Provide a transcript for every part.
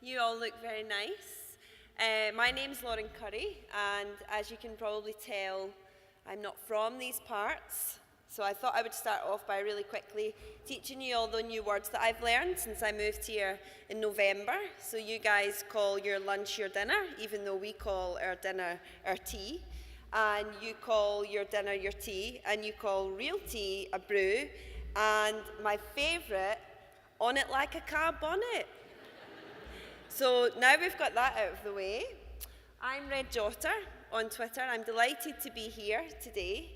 You all look very nice. My name's Lauren Currie, and as you can probably tell, I'm not from these parts. So I thought I would start off by really quickly teaching you all the new words that I've learned since I moved here in November. So you guys call your lunch your dinner, even though we call our dinner our tea. And you call your dinner your tea, and you call real tea a brew. And my favourite, on it like a car bonnet. So now we've got that out of the way. I'm Red Jotter on Twitter. I'm delighted to be here today.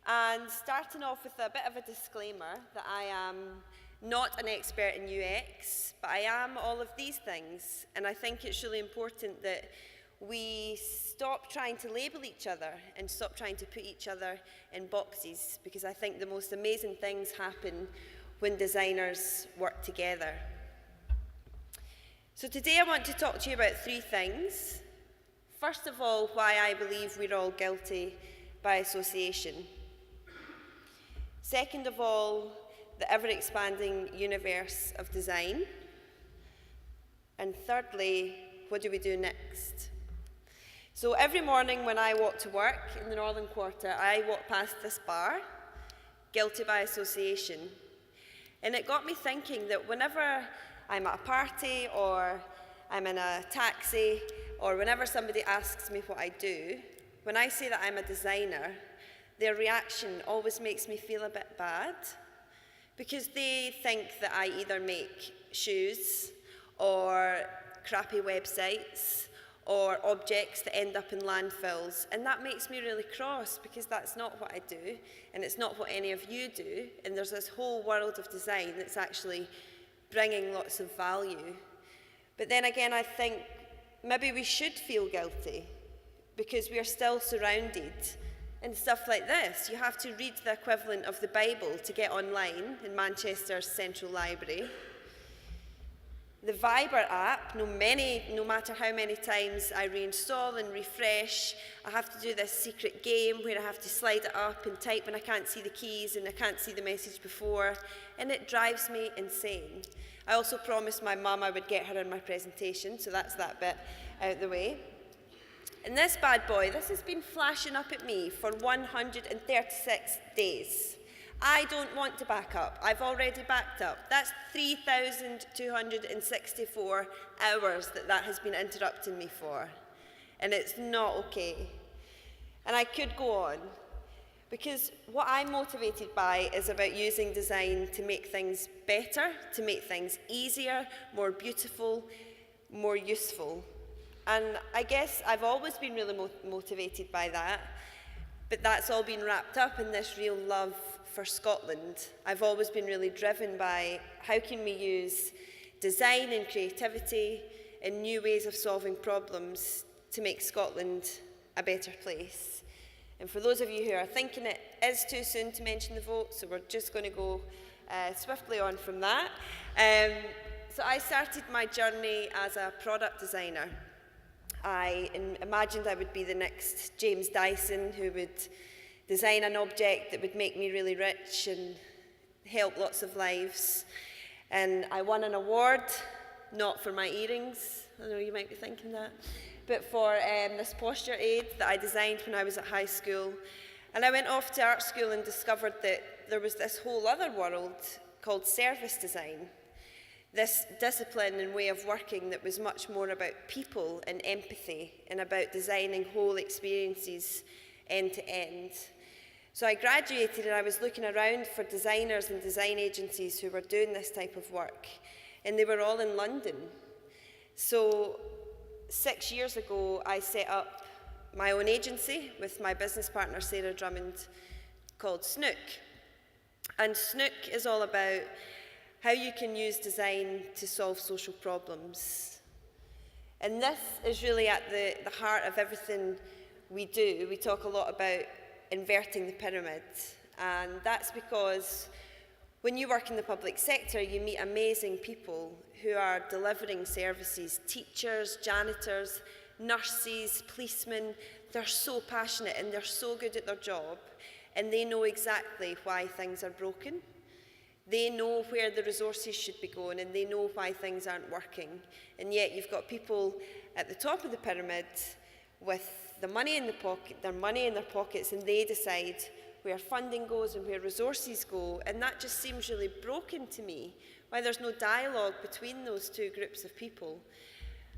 And starting off with a bit of a disclaimer that I am not an expert in UX, but I am all of these things. And I think it's really important that we stop trying to label each other and stop trying to put each other in boxes, because I think the most amazing things happen when designers work together. So today I want to talk to you about three things. First of all, why I believe we're all guilty by association. Second of all, the ever-expanding universe of design. And thirdly, what do we do next? So every morning when I walk to work in the Northern Quarter, I walk past this bar, guilty by association. And it got me thinking that whenever I'm at a party or I'm in a taxi or whenever somebody asks me what I do, when I say that I'm a designer, their reaction always makes me feel a bit bad, because they think that I either make shoes or crappy websites or objects that end up in landfills, and that makes me really cross, because that's not what I do, and it's not what any of you do, and there's this whole world of design that's actually bringing lots of value. But then again, I think maybe we should feel guilty, because we are still surrounded in stuff like this. You have to read the equivalent of the Bible to get online in Manchester's Central Library. The Viber app, no matter how many times I reinstall and refresh, I have to do this secret game where I have to slide it up and type when I can't see the keys and I can't see the message before, and it drives me insane. I also promised my mum I would get her in my presentation, so that's that bit out of the way. And this bad boy, this has been flashing up at me for 136 days. I don't want to back up. I've already backed up. That's 3,264 hours that has been interrupting me for. And it's not okay. And I could go on, because what I'm motivated by is about using design to make things better, to make things easier, more beautiful, more useful. And I guess I've always been really motivated by that, but that's all been wrapped up in this real love for Scotland. I've always been really driven by how can we use design and creativity and new ways of solving problems to make Scotland a better place. And for those of you who are thinking it is too soon to mention the vote, so we're just going to go swiftly on from that. So I started my journey as a product designer. I imagined I would be the next James Dyson, who would design an object that would make me really rich and help lots of lives. And I won an award, not for my earrings, I know you might be thinking that, but for this posture aid that I designed when I was at high school. And I went off to art school and discovered that there was this whole other world called service design. This discipline and way of working that was much more about people and empathy and about designing whole experiences end to end. So I graduated and I was looking around for designers and design agencies who were doing this type of work, and they were all in London. So 6 years ago, I set up my own agency with my business partner, Sarah Drummond, called Snook. And Snook is all about how you can use design to solve social problems. And this is really at the heart of everything we do. We talk a lot about inverting the pyramid, and that's because when you work in the public sector, you meet amazing people who are delivering services, teachers, janitors, nurses, policemen. They're so passionate and they're so good at their job, and they know exactly why things are broken. They know where the resources should be going, and they know why things aren't working. And yet you've got people at the top of the pyramid with the money in their money in their pockets, and they decide where funding goes and where resources go. And that just seems really broken to me, why there's no dialogue between those two groups of people.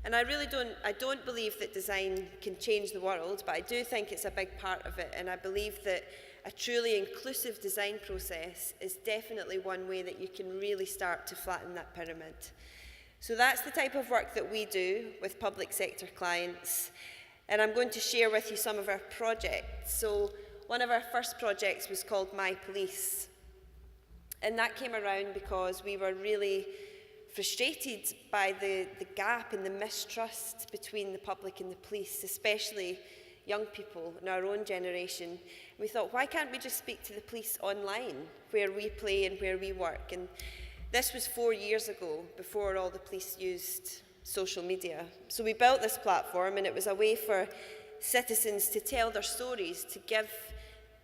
And I don't believe that design can change the world, but I do think it's a big part of it. And I believe that a truly inclusive design process is definitely one way that you can really start to flatten that pyramid. So that's the type of work that we do with public sector clients. And I'm going to share with you some of our projects. So one of our first projects was called My Police. And that came around because we were really frustrated by the gap and the mistrust between the public and the police, especially young people in our own generation. We thought, why can't we just speak to the police online, where we play and where we work? And this was 4 years ago, before all the police used social media. So we built this platform, and it was a way for citizens to tell their stories, to give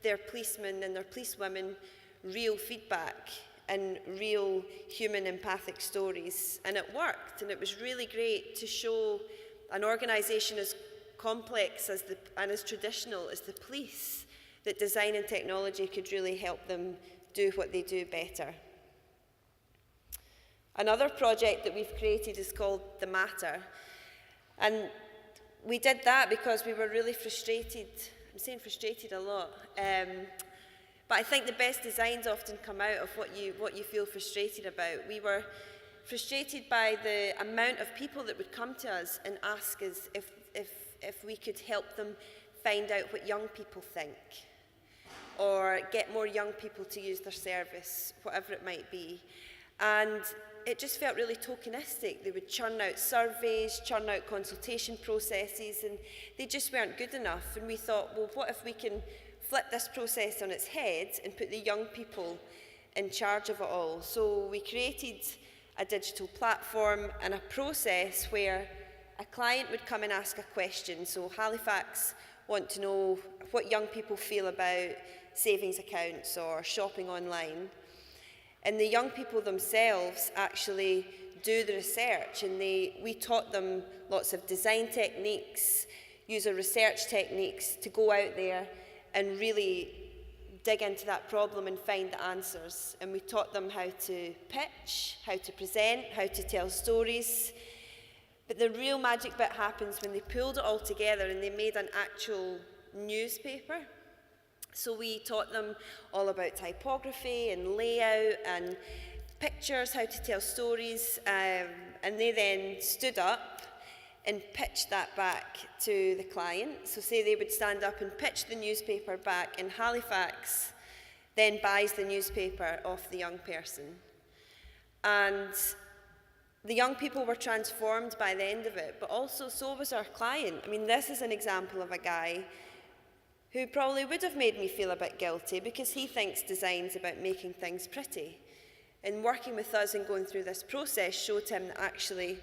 their policemen and their policewomen real feedback and real human empathic stories. And it worked, and it was really great to show an organisation as complex and as traditional as the police that design and technology could really help them do what they do better. Another project that we've created is called The Matter. And we did that because we were really frustrated. I'm saying frustrated a lot. But I think the best designs often come out of what you feel frustrated about. We were frustrated by the amount of people that would come to us and ask us if we could help them find out what young people think, or get more young people to use their service, whatever it might be. And it just felt really tokenistic. They would churn out surveys, churn out consultation processes, and they just weren't good enough. And we thought, well, what if we can flip this process on its head and put the young people in charge of it all? So we created a digital platform and a process where a client would come and ask a question. So Halifax want to know what young people feel about savings accounts or shopping online. And the young people themselves actually do the research, and we taught them lots of design techniques, user research techniques to go out there and really dig into that problem and find the answers. And we taught them how to pitch, how to present, how to tell stories. But the real magic bit happens when they pulled it all together and they made an actual newspaper. So we taught them all about typography and layout and pictures, how to tell stories, and they then stood up and pitched that back to the client. So say they would stand up and pitch the newspaper back, and Halifax then buys the newspaper off the young person. And the young people were transformed by the end of it, but also so was our client. I mean, this is an example of a guy who probably would have made me feel a bit guilty because he thinks design's about making things pretty. And working with us and going through this process showed him that actually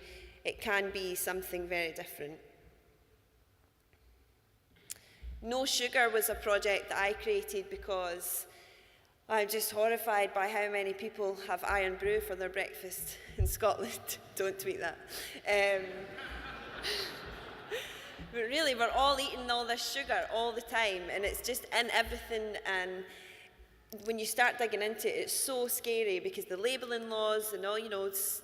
it can be something very different. No Sugar was a project that I created because I'm just horrified by how many people have iron brew for their breakfast in Scotland. Don't tweet that. But really, we're all eating all this sugar all the time, and it's just in everything. And when you start digging into it, it's so scary because the labelling laws and all,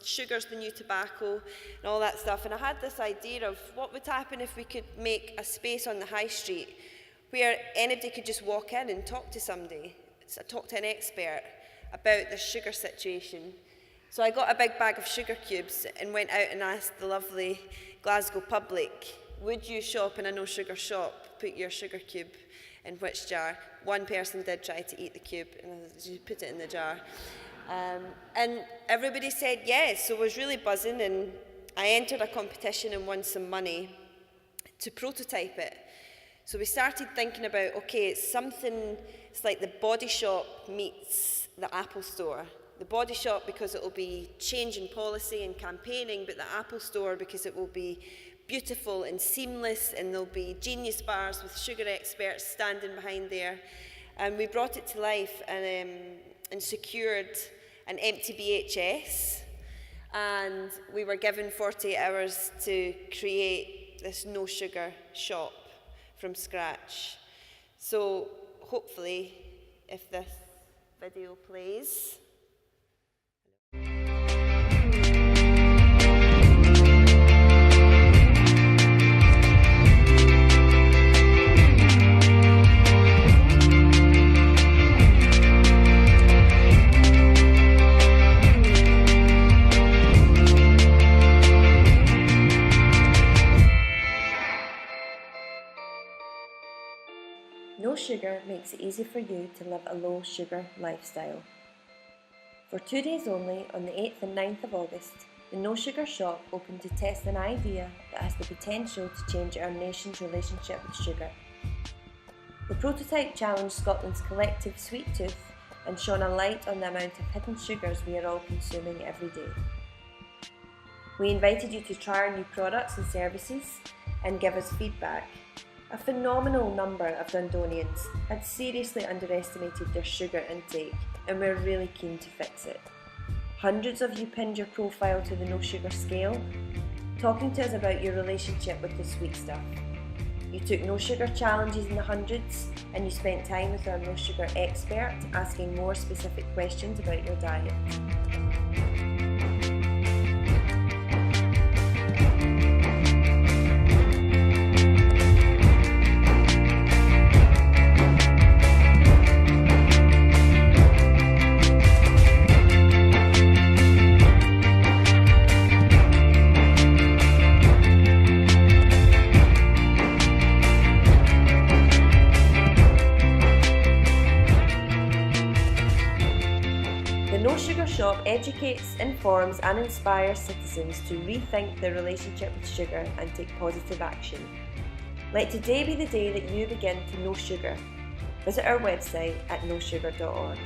sugar's the new tobacco and all that stuff. And I had this idea of what would happen if we could make a space on the high street where anybody could just walk in and talk to somebody, talk to an expert about the sugar situation. So I got a big bag of sugar cubes and went out and asked the lovely Glasgow public, would you shop in a no sugar shop, put your sugar cube in which jar? One person did try to eat the cube, and you put it in the jar. And everybody said yes, so I was really buzzing, and I entered a competition and won some money to prototype it. So we started thinking about, okay, it's like the Body Shop meets the Apple Store. The Body Shop because it will be changing policy and campaigning, but the Apple Store because it will be beautiful and seamless, and there'll be genius bars with sugar experts standing behind there. And we brought it to life and secured an empty BHS, and we were given 48 hours to create this no sugar shop from scratch. So hopefully, if this video plays. No sugar makes it easy for you to live a low sugar lifestyle. For 2 days only, on the 8th and 9th of August, the No Sugar Shop opened to test an idea that has the potential to change our nation's relationship with sugar. The prototype challenged Scotland's collective sweet tooth and shone a light on the amount of hidden sugars we are all consuming every day. We invited you to try our new products and services and give us feedback. A phenomenal number of Dundonians had seriously underestimated their sugar intake and were really keen to fix it. Hundreds of you pinned your profile to the no sugar scale, talking to us about your relationship with the sweet stuff. You took no sugar challenges in the hundreds, and you spent time with our no sugar expert asking more specific questions about your diet. The No Sugar Shop educates, informs and inspires citizens to rethink their relationship with sugar and take positive action. Let today be the day that you begin to no sugar. Visit our website at nosugar.org.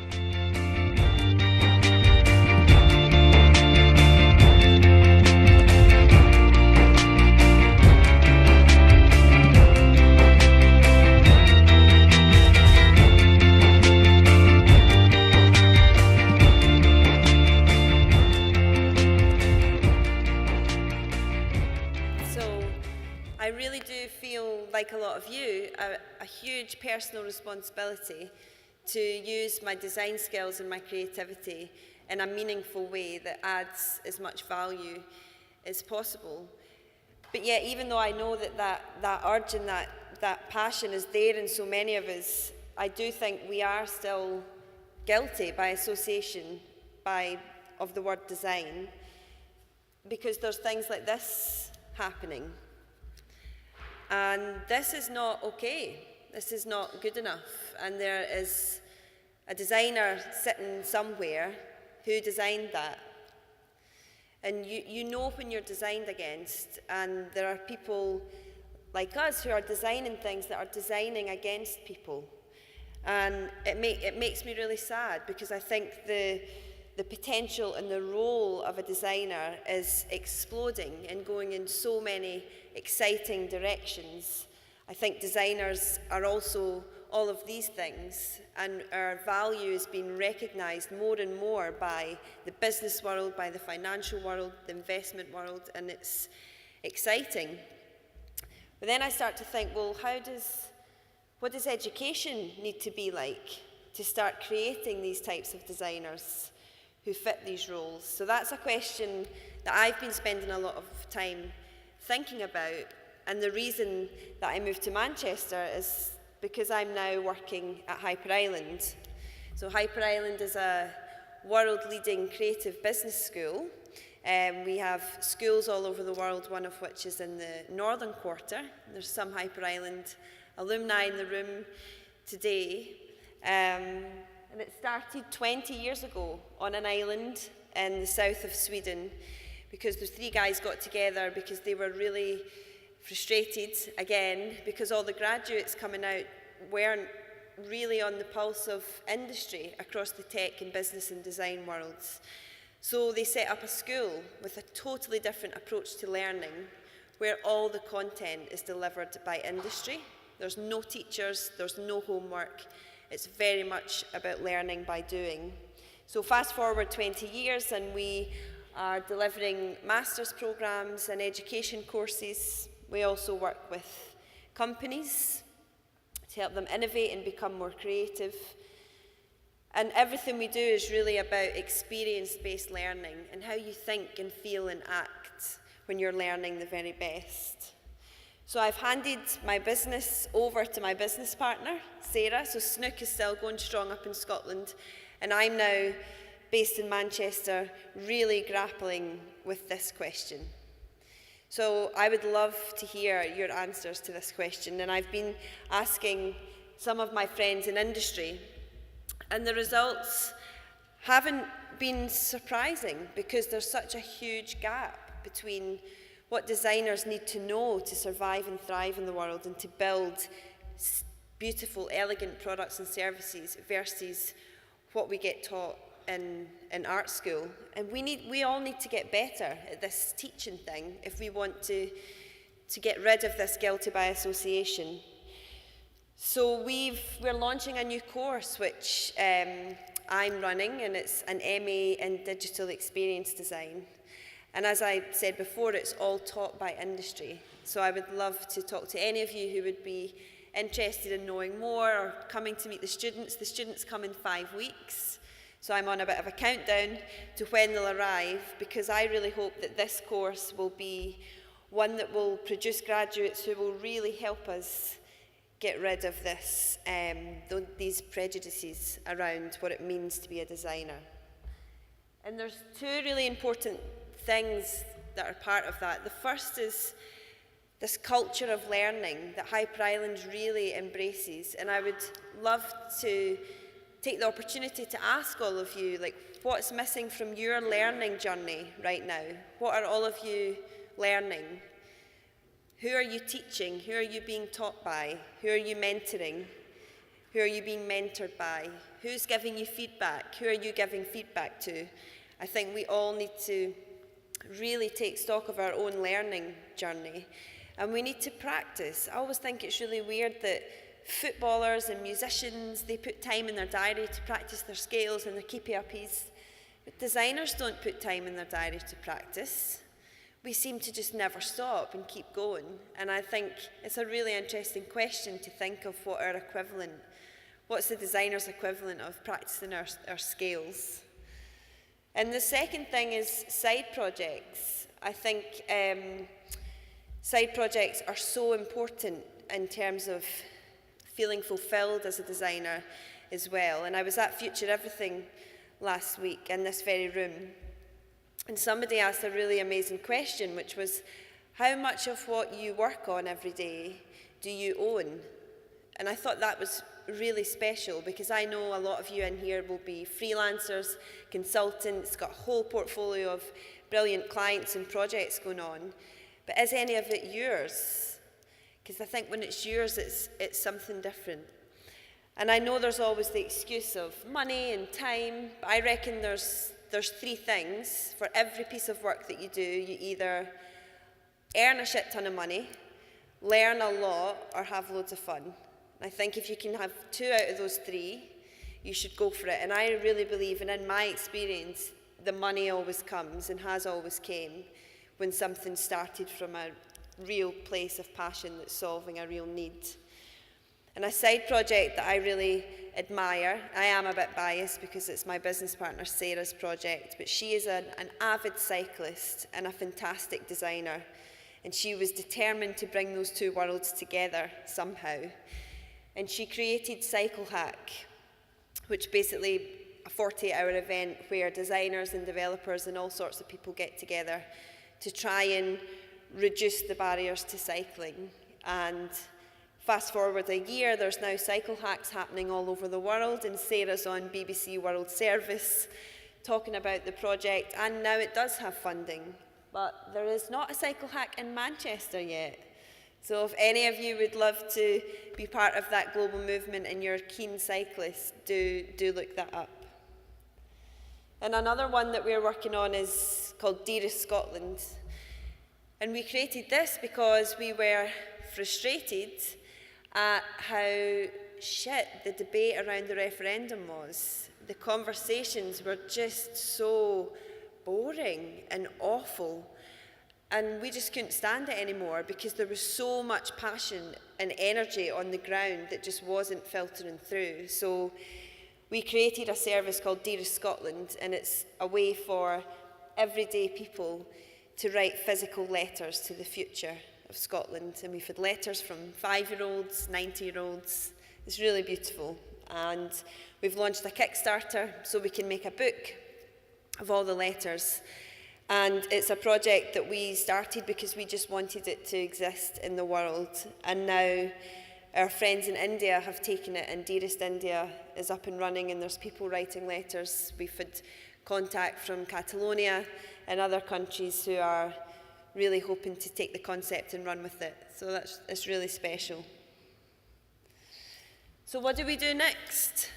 I really do feel, like a lot of you, a huge personal responsibility to use my design skills and my creativity in a meaningful way that adds as much value as possible. But yet, even though I know that urge and that passion is there in so many of us, I do think we are still guilty by association of the word design, because there's things like this happening. And this is not okay. This is not good enough. And there is a designer sitting somewhere who designed that. And you know when you're designed against, and there are people like us who are designing things that are designing against people. And it makes me really sad, because I think the potential and the role of a designer is exploding and going in so many exciting directions. I think designers are also all of these things, and our value is being recognised more and more by the business world, by the financial world, the investment world, and it's exciting. But then I start to think, well, what does education need to be like to start creating these types of designers who fit these roles? So that's a question that I've been spending a lot of time thinking about, and the reason that I moved to Manchester is because I'm now working at Hyper Island. So Hyper Island is a world-leading creative business school. We have schools all over the world, one of which is in the northern quarter. There's some Hyper Island alumni in the room today. And it started 20 years ago on an island in the south of Sweden, because those three guys got together because they were really frustrated, again, because all the graduates coming out weren't really on the pulse of industry across the tech and business and design worlds. So they set up a school with a totally different approach to learning, where all the content is delivered by industry. There's no teachers, there's no homework. It's very much about learning by doing. So fast forward 20 years and we are delivering master's programs and education courses. We also work with companies to help them innovate and become more creative. And everything we do is really about experience-based learning and how you think and feel and act when you're learning the very best. So I've handed my business over to my business partner, Sarah. So Snook is still going strong up in Scotland, and I'm now based in Manchester, really grappling with this question. So I would love to hear your answers to this question, and I've been asking some of my friends in industry, and the results haven't been surprising because there's such a huge gap between what designers need to know to survive and thrive in the world and to build beautiful, elegant products and services versus what we get taught in art school. And we all need to get better at this teaching thing if we want to get rid of this guilty by association. So we're launching a new course which I'm running, and it's an MA in Digital Experience Design. And as I said before, it's all taught by industry. So I would love to talk to any of you who would be interested in knowing more or coming to meet the students. The students come in 5 weeks. So I'm on a bit of a countdown to when they'll arrive, because I really hope that this course will be one that will produce graduates who will really help us get rid of these prejudices around what it means to be a designer. And there's two really important things that are part of that. The first is this culture of learning that Hyper Island really embraces, and I would love to take the opportunity to ask all of you, like, what's missing from your learning journey right now? What are all of you learning? Who are you teaching? Who are you being taught by? Who are you mentoring? Who are you being mentored by? Who's giving you feedback? Who are you giving feedback to? I think we all need to really take stock of our own learning journey, and we need to practice. I always think it's really weird that footballers and musicians, they put time in their diary to practice their scales and their keepy-uppies, but designers don't put time in their diary to practice. We seem to just never stop and keep going, and I think it's a really interesting question to think of what's the designer's equivalent of practicing our scales. And the second thing is side projects. I think side projects are so important in terms of feeling fulfilled as a designer as well. And I was at Future Everything last week in this very room, and somebody asked a really amazing question, which was, how much of what you work on every day do you own? And I thought that was really special, because I know a lot of you in here will be freelancers, consultants, got a whole portfolio of brilliant clients and projects going on, but is any of it yours? Because I think when it's yours, it's something different. And I know there's always the excuse of money and time, but I reckon there's 3 things for every piece of work that you do. You either earn a shit ton of money, learn a lot, or have loads of fun. I think if you can have 2 out of those 3, you should go for it. And I really believe, and in my experience, the money always comes and has always came when something started from a real place of passion that's solving a real need. And a side project that I really admire, I am a bit biased because it's my business partner Sarah's project, but she is an avid cyclist and a fantastic designer, and she was determined to bring those 2 worlds together somehow. And she created Cycle Hack, which basically a 48-hour event where designers and developers and all sorts of people get together to try and reduce the barriers to cycling. And fast forward a year, there's now cycle hacks happening all over the world, and Sarah's on BBC World Service talking about the project, and now it does have funding. But there is not a cycle hack in Manchester yet. So if any of you would love to be part of that global movement and you're keen cyclists, do look that up. And another one that we're working on is called Dearest Scotland. And we created this because we were frustrated at how shit the debate around the referendum was. The conversations were just so boring and awful. And we just couldn't stand it anymore because there was so much passion and energy on the ground that just wasn't filtering through. So we created a service called Dearest Scotland, and it's a way for everyday people to write physical letters to the future of Scotland. And we've had letters from 5-year-olds, 90-year-olds. It's really beautiful. And we've launched a Kickstarter so we can make a book of all the letters. And it's a project that we started because we just wanted it to exist in the world. And now our friends in India have taken it, and Dearest India is up and running, and there's people writing letters. We've had contact from Catalonia and other countries who are really hoping to take the concept and run with it. So it's really special. So what do we do next?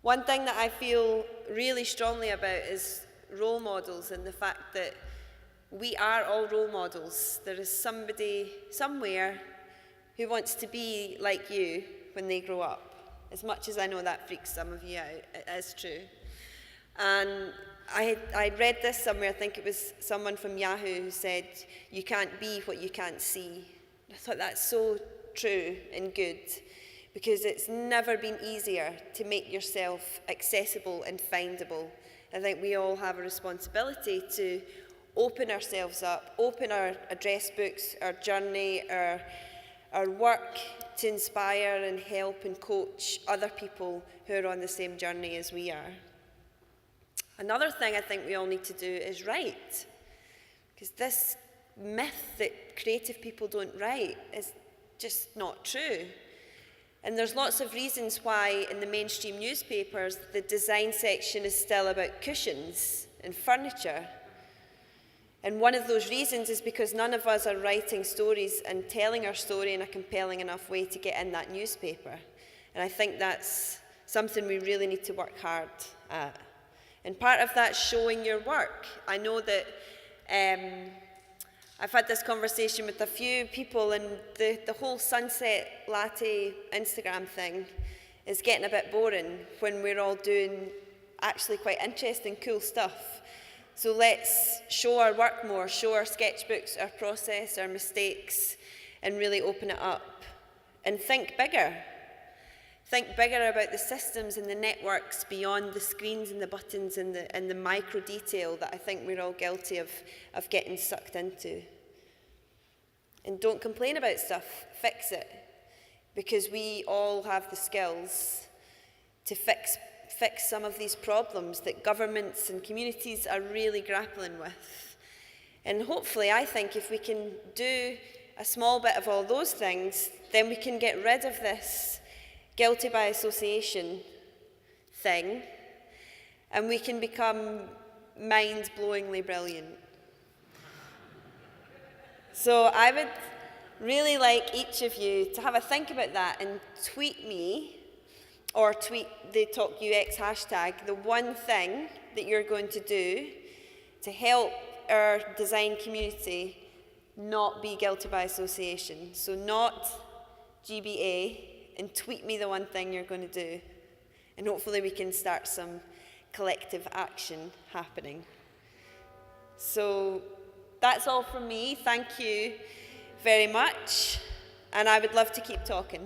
One thing that I feel really strongly about is role models, and the fact that we are all role models. There is somebody somewhere who wants to be like you when they grow up. As much as I know that freaks some of you out, it is true. And I read this somewhere, I think it was someone from Yahoo who said, you can't be what you can't see. I thought that's so true and good, because it's never been easier to make yourself accessible and findable. I think we all have a responsibility to open ourselves up, open our address books, our journey, our work to inspire and help and coach other people who are on the same journey as we are. Another thing I think we all need to do is write, because this myth that creative people don't write is just not true. And there's lots of reasons why in the mainstream newspapers the design section is still about cushions and furniture. And one of those reasons is because none of us are writing stories and telling our story in a compelling enough way to get in that newspaper. And I think that's something we really need to work hard at. And part of that's showing your work. I know that I've had this conversation with a few people, and the whole sunset latte Instagram thing is getting a bit boring when we're all doing actually quite interesting, cool stuff. So let's show our work more, show our sketchbooks, our process, our mistakes, and really open it up. And think bigger. Think bigger about the systems and the networks beyond the screens and the buttons and the micro detail that I think we're all guilty of getting sucked into. And don't complain about stuff, fix it. Because we all have the skills to fix some of these problems that governments and communities are really grappling with. And hopefully, I think if we can do a small bit of all those things, then we can get rid of this guilty by association thing, and we can become mind-blowingly brilliant. So I would really like each of you to have a think about that and tweet me, or tweet the Talk UX hashtag, the one thing that you're going to do to help our design community not be guilty by association. So not GBA, and tweet me the one thing you're going to do. And hopefully we can start some collective action happening. So that's all from me. Thank you very much. And I would love to keep talking.